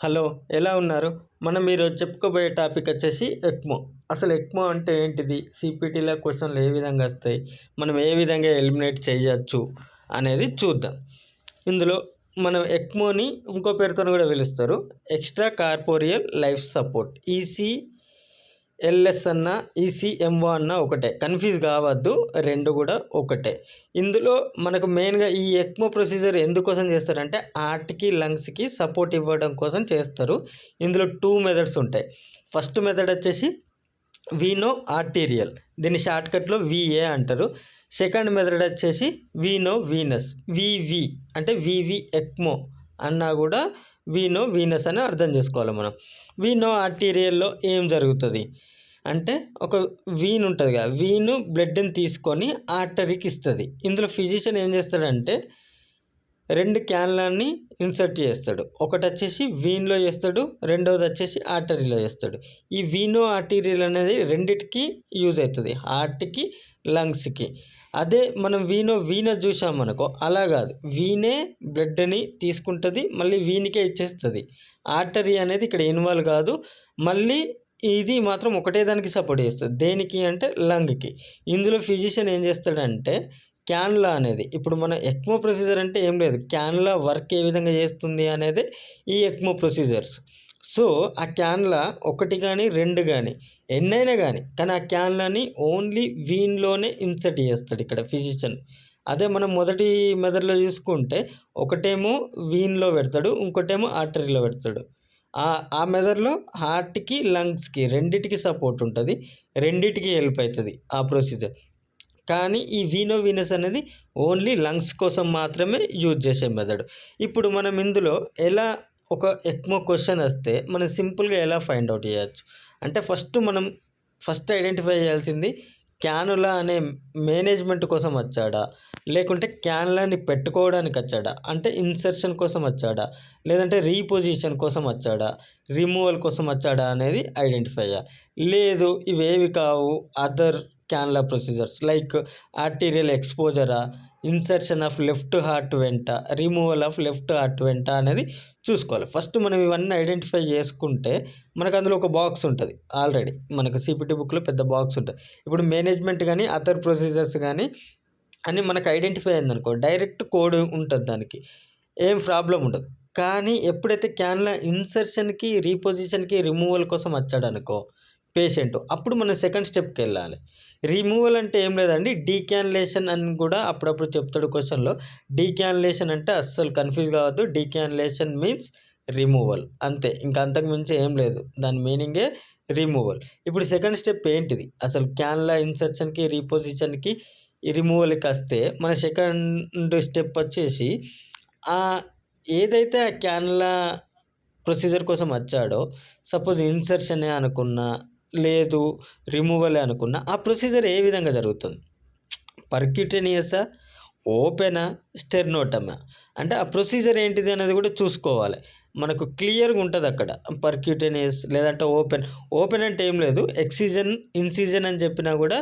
Hello, ఎలా ఉన్నారు? మనం ఈరోజు చెప్పుకోబోయే టాపిక్ వచ్చేసి ఎక్మో. అసలు ఎక్మో అంటే ఏంటిది? సిపిటీలో క్వశ్చన్లు ఏ విధంగా వస్తాయి? మనం ఏ విధంగా ఎలిమినేట్ చేయొచ్చు అనేది చూద్దాం. ఇందులో మనం ఎక్మోని ఇంకో పేరుతో కూడా పిలుస్తారు. Extra corporeal life support. LS అన్న ఈసీఎంఓ అన్న ఒకటే, కన్ఫ్యూజ్ కావద్దు, రెండు కూడా ఒకటే. ఇందులో మనకు మెయిన్గా ఈ ఎక్మో ప్రొసీజర్ ఎందుకోసం చేస్తారంటే హార్ట్కి లంగ్స్కి సపోర్ట్ ఇవ్వడం కోసం చేస్తారు. ఇందులో 2 మెథడ్స్ ఉంటాయి. ఫస్ట్ మెథడ్ వచ్చేసి వీనో ఆర్టీరియల్, దీన్ని షార్ట్కట్లో విఏ అంటారు. సెకండ్ మెథడ్ వచ్చేసి వీనో వీనస్, వివి అంటే వివి ఎక్మో అన్నా కూడా వీనో వీనస్ అని అర్థం చేసుకోవాలి మనం. వీనో ఆర్టీరియల్లో ఏం జరుగుతుంది అంటే ఒక వీన్ ఉంటుంది కదా, వీను బ్లడ్ని తీసుకొని ఆర్టరీకి ఇస్తుంది. ఇందులో ఫిజిషియన్ ఏం చేస్తాడంటే 2 క్యాన్లని ఇన్సర్ట్ చేస్తాడు. ఒకటి వచ్చేసి వీన్లో చేస్తాడు, రెండవది వచ్చేసి ఆర్టరీలో చేస్తాడు. ఈ వీనో ఆర్టీరియల్ అనేది రెండిటికి యూజ్ అవుతుంది, హార్ట్కి లంగ్స్కి. అదే మనం వీనస్ చూసామనుకో అలా కాదు, వీనే బ్లడ్ని తీసుకుంటుంది, మళ్ళీ వీనికే ఇచ్చేస్తుంది. ఆర్టరీ అనేది ఇక్కడ ఇన్వాల్వ్ కాదు. మళ్ళీ ఇది మాత్రం ఒకటే దానికి సపోర్ట్ చేస్తుంది. దేనికి అంటే లంగ్కి. ఇందులో ఫిజిషియన్ ఏం చేస్తాడంటే క్యాన్లా అనేది, ఇప్పుడు మన ఎక్మో ప్రొసీజర్ అంటే ఏం లేదు, క్యాన్లా వర్క్ ఏ విధంగా చేస్తుంది అనేది ఈ ఎక్మో ప్రొసీజర్స్. సో ఆ క్యాన్లా ఒకటి కానీ 2 కానీ ఎన్నైనా కానీ ఆ క్యాన్లని ఓన్లీ వీన్లోనే ఇన్సర్ట్ చేస్తాడు ఇక్కడ ఫిజిషియన్. అదే మనం మొదటి మెథడ్లో చూసుకుంటే ఒకటేమో వీన్లో పెడతాడు, ఇంకోటేమో ఆర్టరీలో పెడతాడు. ఆ మెథడ్లో హార్ట్కి లంగ్స్కి రెండిటికి సపోర్ట్ ఉంటుంది, రెండిటికి హెల్ప్ అవుతుంది ఆ ప్రొసీజర్. కానీ ఈ వీనో వీనస్ అనేది ఓన్లీ లంగ్స్ కోసం మాత్రమే యూజ్ చేసే మెథడ్. ఇప్పుడు మనం ఇందులో ఎలా ఒక ఎక్మో క్వశ్చన్ వస్తే మనం సింపుల్గా ఎలా ఫైండ్ అవుట్ చేయొచ్చు అంటే ఫస్ట్ ఐడెంటిఫై చేయాల్సింది క్యానులా అనే మేనేజ్మెంట్ కోసం వచ్చాడా, లేకుంటే క్యాన్లాని పెట్టుకోవడానికి వచ్చాడా, అంటే ఇన్సర్షన్ కోసం వచ్చాడా, లేదంటే రీపొజిషన్ కోసం వచ్చాడా, రిమూవల్ కోసం వచ్చాడా అనేది ఐడెంటిఫై చేయాలి. లేదు ఇవేవి కావు, other cannula procedures like arterial ఎక్స్పోజరా, insertion of left heart vent, removal of left heart vent అనేది చూసుకోవాలి. ఫస్ట్ మనం ఇవన్నీ ఐడెంటిఫై చేసుకుంటే మనకు అందులో ఒక బాక్స్ ఉంటుంది. ఆల్రెడీ మనకు సిపిటి బుక్లో పెద్ద బాక్స్ ఉంటుంది. ఇప్పుడు మేనేజ్మెంట్ కానీ అదర్ ప్రొసీజర్స్ కానీ అని మనకు ఐడెంటిఫై అయిందనుకో డైరెక్ట్ కోడ్ ఉంటుంది, దానికి ఏం ప్రాబ్లం ఉండదు. కానీ ఎప్పుడైతే క్యాన్లా ఇన్సర్షన్కి, రీపొజిషన్కి, రిమూవల్ కోసం వచ్చాడనుకో పేషెంట్, అప్పుడు మనం సెకండ్ స్టెప్కి వెళ్ళాలి. రిమూవల్ అంటే ఏం లేదండి, డీక్యాన్లేషన్ అని కూడా అప్పుడప్పుడు చెప్తాడు క్వశ్చన్లో. డీక్యాన్లేషన్ అంటే అస్సలు కన్ఫ్యూజ్ కావద్దు, డీక్యాన్లేషన్ మీన్స్ రిమూవల్ అంతే, ఇంకా అంతకు మించి ఏం లేదు, దాని మీనింగే రిమూవల్. ఇప్పుడు సెకండ్ స్టెప్ ఏంటిది, అసలు క్యాన్లా ఇన్సర్షన్కి, రీపొజిషన్కి, రిమూవల్కి వస్తే మన సెకండ్ స్టెప్ వచ్చేసి ఏదైతే ఆ క్యాన్లా ప్రొసీజర్ కోసం వచ్చాడో, సపోజ్ ఇన్సర్షనే అనుకున్నా లేదు రిమూవలే అనుకున్నా, ఆ ప్రొసీజర్ ఏ విధంగా జరుగుతుంది, పర్క్యూటేనియసా, ఓపెనా, స్టెర్నోటమా, అంటే ఆ ప్రొసీజర్ ఏంటిది అనేది కూడా చూసుకోవాలి. మనకు క్లియర్గా ఉంటుంది అక్కడ, పర్క్యూటేనియస్ లేదంటే ఓపెన్ అంటే ఏం లేదు, ఇన్సిజన్ అని చెప్పినా కూడా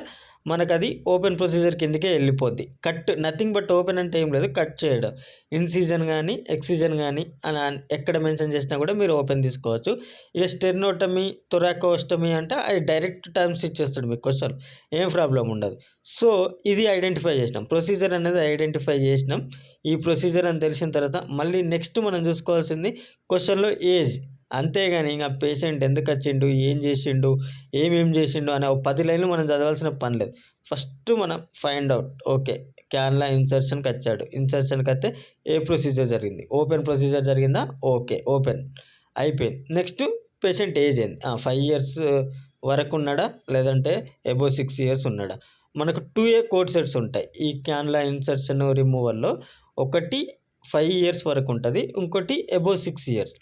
మనకు అది ఓపెన్ ప్రొసీజర్ కిందకే వెళ్ళిపోద్ది. కట్ నథింగ్ బట్ ఓపెన్ అంటే ఏం లేదు, కట్ చేయడం. ఇన్సిజన్ కానీ ఎక్సిజన్ కానీ అని ఎక్కడ మెన్షన్ చేసినా కూడా మీరు ఓపెన్ తీసుకోవచ్చు. ఇక స్టెర్నోటమీ, థొరాకోస్టమీ అంటే అది డైరెక్ట్ టర్మ్స్ ఇచ్చేస్తాడు మీకు క్వశ్చన్, ఏం ప్రాబ్లం ఉండదు. సో ఇది ఐడెంటిఫై చేసినాం, ప్రొసీజర్ అనేది ఐడెంటిఫై చేసినాం. ఈ ప్రొసీజర్ అని తెలిసిన తర్వాత మళ్ళీ నెక్స్ట్ మనం చూసుకోవాల్సింది క్వశ్చన్లో ఏజ్. అంతేగాని ఇంకా పేషెంట్ ఎందుకు వచ్చిండు, ఏం చేసిండు, ఏమేం చేసిండు అనే 10 లైన్లు మనం చదవాల్సిన పని లేదు. ఫస్ట్ మనం ఫైండ్ అవుట్, ఓకే క్యాన్లా ఇన్సర్షన్కి వచ్చాడు, ఇన్సర్షన్కి వస్తే ఏ ప్రొసీజర్ జరిగింది, ఓపెన్ ప్రొసీజర్ జరిగిందా, ఓకే ఓపెన్ అయిపోయింది. నెక్స్ట్ పేషెంట్ ఏజ్ ఏంది, 5 years వరకు ఉన్నాడా, లేదంటే అబోవ్ 6 years ఉన్నాడా. మనకు 2A కోడ్ సెట్స్ ఉంటాయి ఈ క్యాన్లా ఇన్సర్షన్ రిమూవల్లో. ఒకటి 5 years వరకు ఉంటుంది, ఇంకోటి అబోవ్ 6 years.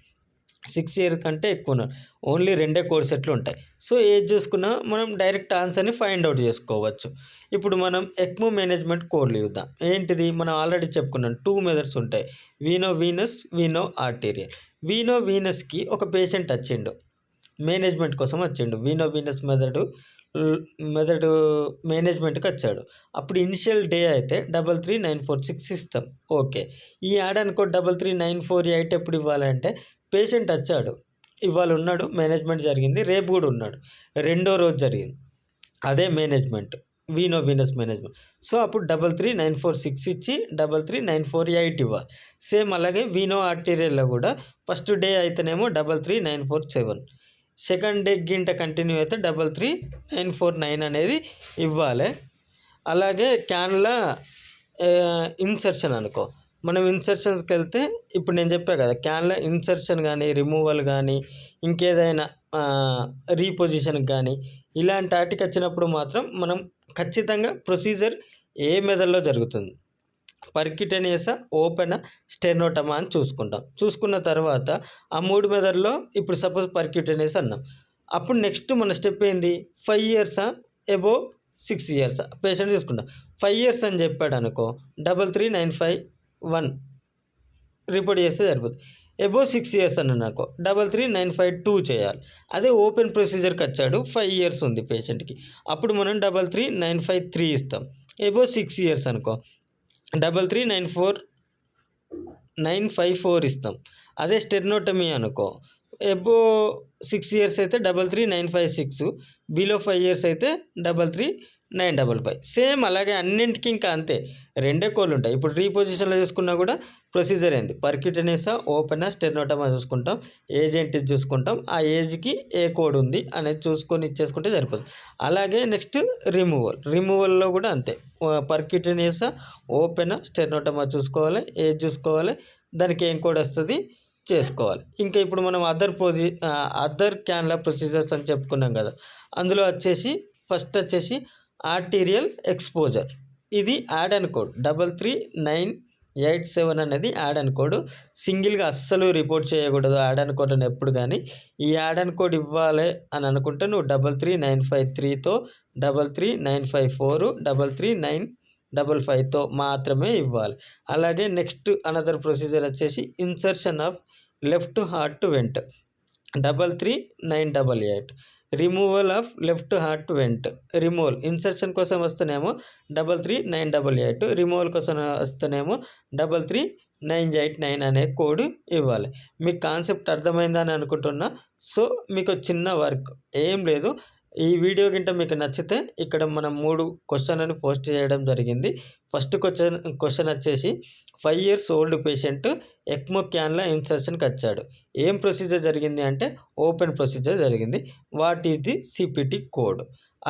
6 years కంటే ఎక్కువ ఉన్నారు, ఓన్లీ 2 కోడ్ సెట్లు ఉంటాయి. సో ఏది చూసుకున్నా మనం డైరెక్ట్ ఆన్సర్ని ఫైండ్ అవుట్ చేసుకోవచ్చు. ఇప్పుడు మనం ఎక్మో మేనేజ్మెంట్ కోడ్లు చూద్దాం. ఏంటిది, మనం ఆల్రెడీ చెప్పుకున్నాం 2 మెథడ్స్ ఉంటాయి, వీనో వీనస్, వీనో ఆర్టీరియల్. వీనో వీనస్కి ఒక పేషెంట్ వచ్చిండు, మేనేజ్మెంట్ కోసం వచ్చిండు, వీనో వీనస్ మెథడ్ మేనేజ్మెంట్కి వచ్చాడు. అప్పుడు ఇనిషియల్ డే అయితే 33,946 ఇస్తాం, ఓకే. ఈ యాడ్ అనుకో 33,948 ఎప్పుడు ఇవ్వాలంటే పేషెంట్ వచ్చాడు, ఇవాళ ఉన్నాడు, మేనేజ్మెంట్ జరిగింది, రేపు కూడా ఉన్నాడు, రెండో రోజు జరిగింది అదే మేనేజ్మెంట్, వీనో వీనస్ మేనేజ్మెంట్. సో అప్పుడు 33946 ఇచ్చి 33948 ఇవ్వాలి. సేమ్ అలాగే వీనో ఆర్టీరియల్లో కూడా ఫస్ట్ డే అయితేనేమో 33947, సెకండ్ డే గింట కంటిన్యూ అయితే 33949 అనేది ఇవ్వాలి. అలాగే క్యాన్లా ఇన్సర్షన్ అనుకో, మనం ఇన్సర్షన్స్కి వెళ్తే ఇప్పుడు నేను చెప్పా కదా, క్యాన్లో ఇన్సర్షన్ కానీ రిమూవల్ కానీ ఇంకేదైనా రీపొజిషన్కి కానీ ఇలాంటి వాటికి వచ్చినప్పుడు మాత్రం మనం ఖచ్చితంగా ప్రొసీజర్ ఏ మెథడ్లో జరుగుతుంది, పర్క్యూటేనియసా, ఓపెనా, స్టెనోటమా అని చూసుకుంటాం. చూసుకున్న తర్వాత ఆ 3 మెథడ్లో ఇప్పుడు సపోజ్ పర్క్యూటేనియస్ అన్నాం, అప్పుడు నెక్స్ట్ మన స్టెప్ ఏంది, 5 ఇయర్సా అబోవ్ 6 ఇయర్సా పేషెంట్ తీసుకుంటాం. 5 ఇయర్స్ అని చెప్పాడు అనుకో 33951 రిపోర్ట్ చేస్తే సరిపోతుంది. అబోవ్ 6 ఇయర్స్ అన్న నాకు 33952 చేయాలి. అదే ఓపెన్ ప్రొసీజర్కి వచ్చాడు 5 ఇయర్స్ ఉంది పేషెంట్కి, అప్పుడు మనం 33953 ఇస్తాం. అబోవ్ 6 ఇయర్స్ అనుకో 33954 ఇస్తాం. అదే స్టెర్నోటమీ అనుకో అబోవ్ 6 ఇయర్స్ అయితే 33956, బిలో 5 ఇయర్స్ అయితే 33955. సేమ్ అలాగే అన్నింటికి ఇంకా అంతే, రెండే కోడ్లు ఉంటాయి. ఇప్పుడు రీపొజిషన్లో చూసుకున్నా కూడా ప్రొసీజర్ ఏంది, పర్క్యూటేనియసా, ఓపెనా, స్టెర్నోటమా చూసుకుంటాం, ఏజ్ ఏంటి చూసుకుంటాం, ఆ ఏజ్కి ఏ కోడ్ ఉంది అనేది చూసుకొని ఇచ్చేసుకుంటే సరిపోతుంది. అలాగే నెక్స్ట్ రిమూవల్లో కూడా అంతే, పర్క్యూటేనియసా, ఓపెనా, స్టెర్నోటమా చూసుకోవాలి, ఏజ్ చూసుకోవాలి, దానికి ఏం కోడ్ వస్తుంది చేసుకోవాలి. ఇంకా ఇప్పుడు మనం అదర్ క్యాన్లా ప్రొసీజర్స్ అని చెప్పుకున్నాం కదా, అందులో వచ్చేసి ఫస్ట్ వచ్చేసి ఆర్టీరియల్ ఎక్స్పోజర్, ఇది యాడ్ అండ్ కోడ్ 33987 అనేది యాడ్ అండ్ కోడ్. సింగిల్గా అస్సలు రిపోర్ట్ చేయకూడదు యాడ్ అండ్ కోడ్ అని ఎప్పుడు, కానీ ఈ యాడ్ అండ్ కోడ్ ఇవ్వాలి అని అనుకుంటే నువ్వు 33953తో 33954 33955తో మాత్రమే ఇవ్వాలి. అలాగే నెక్స్ట్ అనదర్ ప్రొసీజర్ వచ్చేసి insertion of left heart vent 33988, removal of left heart vent, removal insertion కోసం వస్తేనేమో 33988, రిమూవల్ కోసం వస్తేనేమో 33989 అనే కోడ్ ఇవ్వాలి. మీకు కాన్సెప్ట్ అర్థమైందని అనుకుంటున్నా. సో మీకు చిన్న వర్క్ ఏం లేదు, ఈ వీడియో గింట మీకు నచ్చితే ఇక్కడ మనం 3 క్వశ్చన్లను పోస్ట్ చేయడం జరిగింది. ఫస్ట్ క్వశ్చన్ వచ్చేసి 5 years old patient ECMO cannula ఇన్సర్షన్కి వచ్చాడు, ఏం ప్రొసీజర్ జరిగింది అంటే ఓపెన్ ప్రొసీజర్ జరిగింది, what is the CPT code.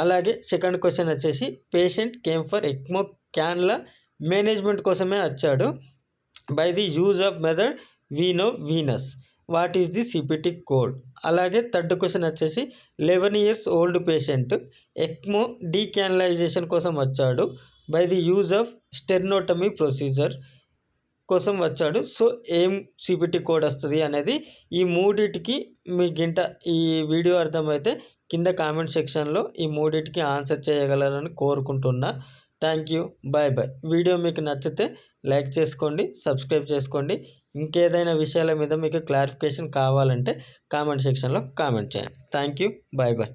అలాగే సెకండ్ క్వశ్చన్ వచ్చేసి patient came for ECMO cannula management కోసమే వచ్చాడు, by the use of method veno venous, what is the CPT code. అలాగే థర్డ్ క్వశ్చన్ వచ్చేసి 11 years old patient ECMO decannulation కోసం వచ్చాడు, by the use of sternotomy procedure కోసం వచ్చాడు. So ఏం CPT code వస్తుంది అనేది ఈ మూడిటికి మీ గింట ఈ వీడియో అర్థమైతే కింద కామెంట్ సెక్షన్లో ఈ మూడిటికి ఆన్సర్ చేయగలరని కోరుకుంటున్నా. Thank you, bye bye. Video మీకు నచ్చితే లైక్ చేసుకోండి, సబ్స్క్రైబ్ చేసుకోండి. ఇంకేదైనా విషయాల మీద మీకు క్లారిఫికేషన్ కావాలంటే కామెంట్ సెక్షన్లో కామెంట్ చేయండి. Thank you, bye bye.